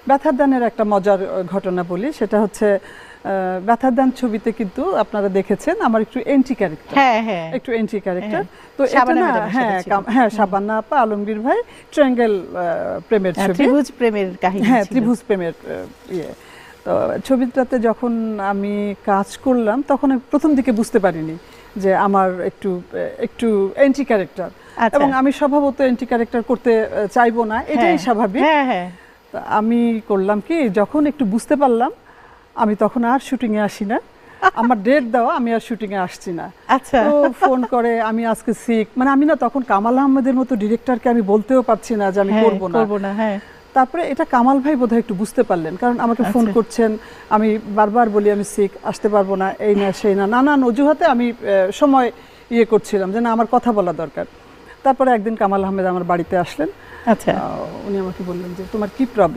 ব্যথার দানের একটা মজার ঘটনা বলি, সেটা হচ্ছে ব্যথার দান ছবিতে কিন্তু আপনারা দেখেছেন আমার একটু এন্টি ক্যারেক্টার, একটু এন্টি ক্যারেক্টার। তো এটা না, হ্যাঁ শাবানা আপা, আলমগীর ভাই, ট্রায়াঙ্গেল প্রেমের ছবি, ত্রিভুজ প্রেমের কাহিনী, হ্যাঁ ত্রিভুজ প্রেমের ইয়ে। তো ছবিটাতে যখন আমি কাজ করলাম তখন আমি প্রথম দিকে বুঝতে পারিনি যে আমার একটু এন্টি ক্যারেক্টার, এবং আমি স্বভাবত এন্টি ক্যারেক্টার করতে চাইবো না, এটাই স্বাভাবিক। আমি করলাম কি, যখন একটু বুঝতে পারলাম আমি তখন আর শুটিং এ আসি না, আমার ডেট দেওয়া, আমি আর শুটিং এ আসছি না। তো ফোন করে আমি আজকে সিক, মানে আমি না তখন কামাল আহমেদের মতো ডিরেক্টরকে আমি বলতেও পারছি না যে আমি করব না। তারপরে এটা কামাল ভাই বোধহয় একটু বুঝতে পারলেন, কারণ আমাকে ফোন করছেন, আমি বারবার বলি আমি সিক, আসতে পারবো না, এই না সেই না, নানান অজুহাতে আমি সময় ইয়ে করছিলাম যে না আমার কথা বলা দরকার। তারপরে একদিন কামাল আহমেদ আমার বাড়িতে আসলেন, উনি আমাকে বললেন যে তোমার কি প্রবলেম।